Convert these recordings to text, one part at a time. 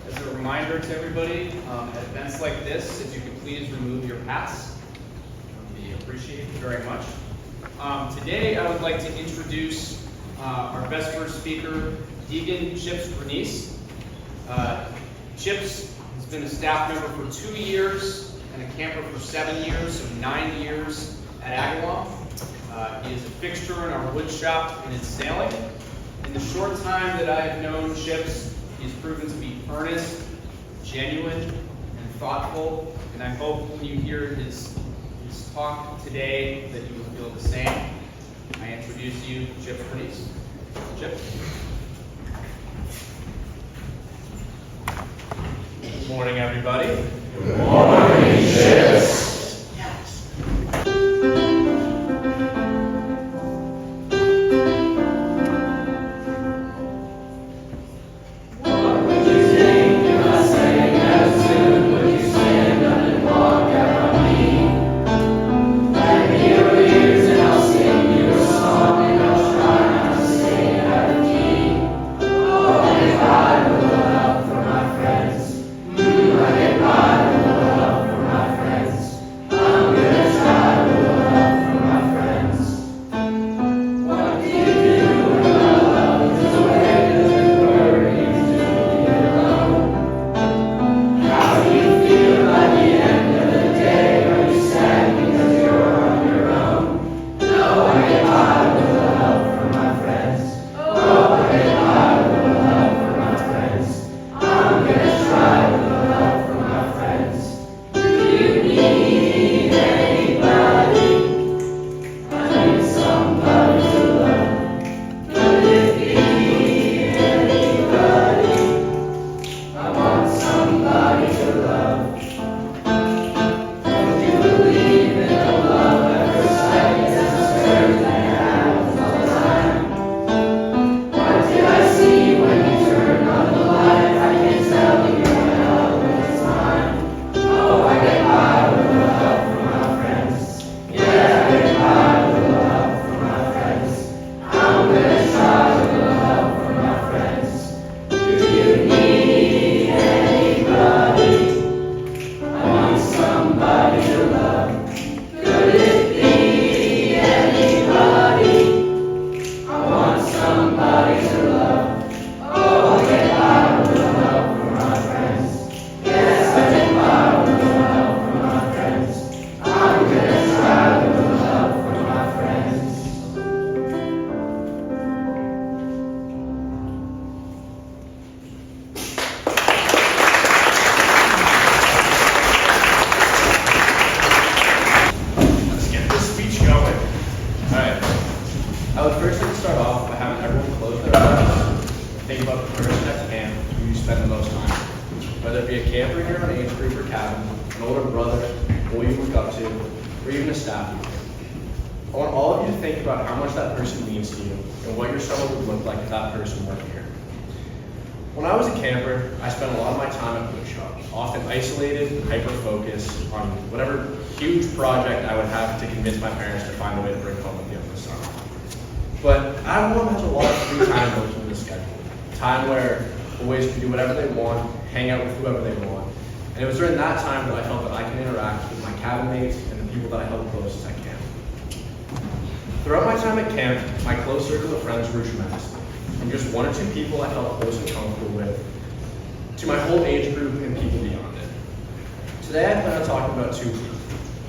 As a reminder to everybody, at events like this, if you could please remove your hats, we appreciate it very much. Today, I would like to introduce our Vespers speaker, Deegan "Chips" Granese. Chips has been a staff member for 2 years and a camper for 7 years, so 9 years at Agawam. He is a fixture in our wood shop and in sailing. In the short time that I have known Chips, he's proven to be earnest, genuine, and thoughtful, and I hope when you hear his talk today that you will feel the same. I introduce you, Chips Granese. Chip. Good morning, everybody. Good morning, Chips. I would first like to start off by having everyone close their eyes and think about the person at camp who you spend the most time with. Whether it be a camper here on age group or cabin, an older brother, boy you look up to, or even a staff member. I want all of you to think about how much that person means to you and what your summer would look like if that person weren't here. When I was a camper, I spent a lot of my time at wood shop, often isolated and hyper-focused on whatever huge project I would have to convince my parents to find a way to bring home at the end of the summer. But Agawam has a lot of free time built into the schedule. Time where boys can do whatever they want, hang out with whoever they want. And it was during that time that I felt that I can interact with my cabin mates and the people that I held closest at camp. Throughout my time at camp, my close circle of friends grew tremendously. From just 1 or 2 people I felt close and comfortable with, to my whole age group and people beyond it. Today I plan on talking about 2 people,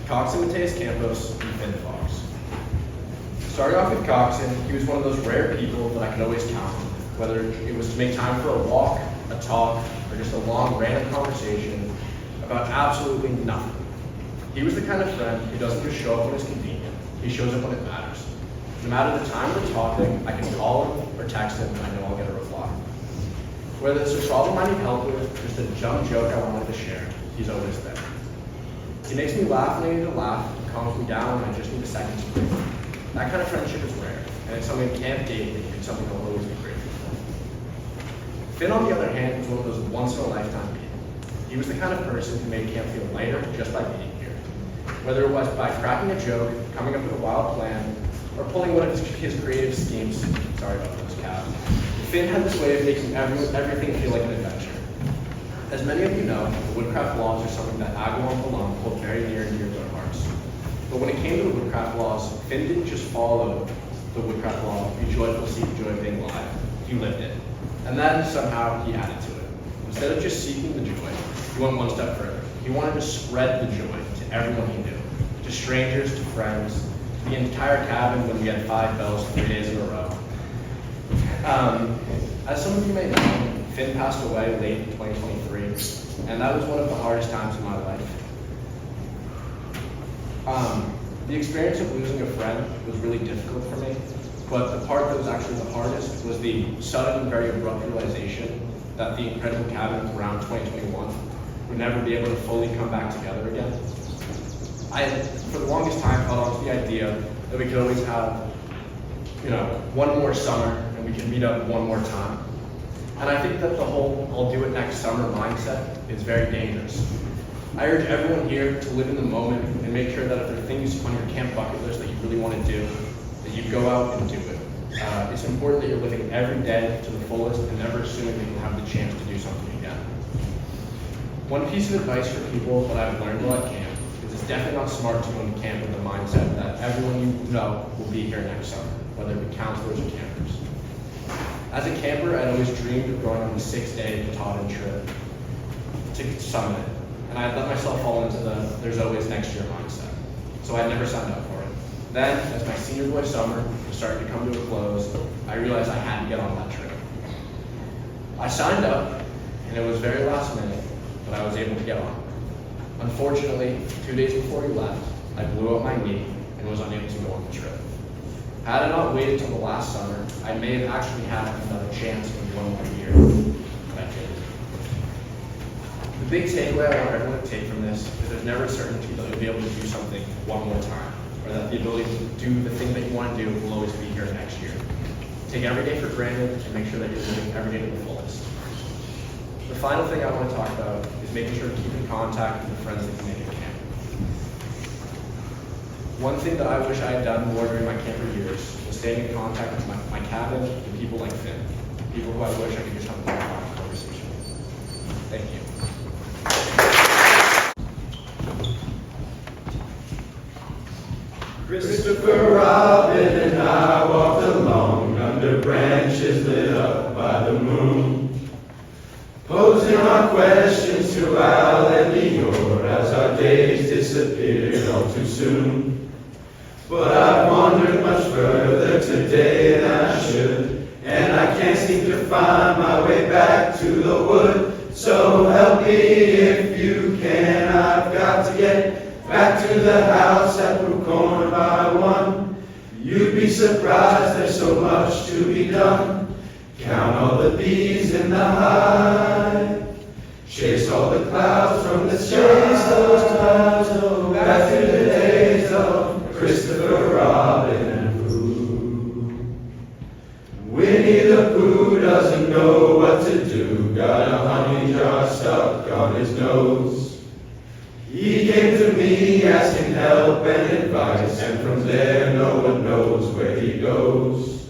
Coxon Mateus Campos and Finn Fox. Starting off with Coxon, he was one of those rare people that I could always count on, whether it was to make time for a walk, a talk, or just a long random conversation about absolutely nothing. He was the kind of friend who doesn't just show up when it's convenient, he shows up when it matters. No matter the time we're talking, I can call him or text him and I know I'll get a reply. Whether it's a problem I need help with, just a dumb joke I wanted to share, he's always there. He makes me laugh when I need to laugh, calms me down when I just need a second to breathe. That kind of friendship is rare, and it's something I can't date and something I'll always be grateful for. Finn, on the other hand, was one of those once-in-a-lifetime people. He was the kind of person who made camp feel lighter just by being here. Whether it was by cracking a joke, coming up with a wild plan, or pulling one of his creative schemes. Sorry about those calves. Finn had this way of making everything feel like an adventure. As many of you know, the woodcraft laws are something that Agawam alum hold very near and dear to their hearts. But when it came to the woodcraft laws, Finn didn't just follow the woodcraft law, be joyful, seek the joy of being alive. He lived it. And then somehow he added to it. Instead of just seeking the joy, he went one step further. He wanted to spread the joy to everyone he knew, to strangers, to friends, to the entire cabin when we had 5 bells 3 days in a row. As some of you may know, Finn passed away late in 2023, and that was one of the hardest times in my life. The experience of losing a friend was really difficult for me, but the part that was actually the hardest was the sudden and very abrupt realization that the incredible cabin around 2021 would never be able to fully come back together again. I, for the longest time, held on to the idea that we could always have, one more summer and we could meet up one more time. And I think that the whole I'll do it next summer mindset is very dangerous. I urge everyone here to live in the moment and make sure that if there are things on your camp bucket list that you really want to do, that you go out and do it. It's important that you're living every day to the fullest and never assuming that you'll have the chance to do something again. One piece of advice for people that I've learned while at camp is it's definitely not smart to go into camp with the mindset that everyone you know will be here next summer, whether it be counselors or campers. As a camper, I'd always dreamed of going on the 6-day Katahdin trip to summit it. And I let myself fall into the there's always next year mindset. So I never signed up for it. Then, as my senior boy summer was starting to come to a close, I realized I had to get on that trip. I signed up, and it was very last minute, but I was able to get on. Unfortunately, 2 days before we left, I blew up my knee and was unable to go on the trip. Had I not waited till the last summer, I may have actually had another chance of one more year, but I didn't. The big takeaway I want everyone to take from this is there's never a certainty that you'll be able to do something one more time, or that the ability to do the thing that you want to do will always be here next year. Take every day for granted and make sure that you're living every day to the fullest. The final thing I want to talk about is making sure to keep in contact with the friends that you make at camp. One thing that I wish I had done more during my camper years was staying in contact with my cabin and people like Finn, people who I wish I could just have a long conversation with. Thank you. Christopher Robin and I walked along under branches lit up by the moon, posing our questions to Al and Leor as our days disappeared all too soon. But I've wandered much further today than I should, and I can't seem to find my way back to the wood. So help me if you can, I've got to get back to the house at Brook Corner by 1. You'd be surprised, there's so much to be done. Count all the bees in the hive, chase all the clouds from the sky. Chase those clouds, oh, back to the days of Christopher Robin and Pooh. Winnie the Pooh doesn't know what to do, got a honey jar stuck on his nose. He came to me asking help and advice, and from there no one knows where he goes.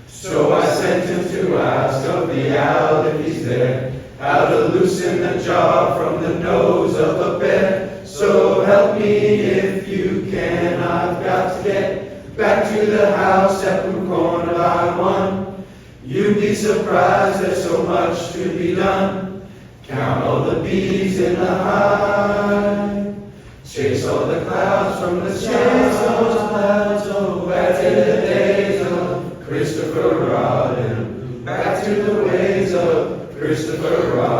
So I sent him to ask of the owl if he's there, how to loosen the jar from the nose of a bear. So help me if you can, I've got to get back to the house at Brook Corner by 1. You'd be surprised, there's so much to be done. Count all the bees in the hive, chase all the clouds from the sky. Chase those clouds, oh, back to the days of Christopher Robin, back to the ways of Christopher Robin.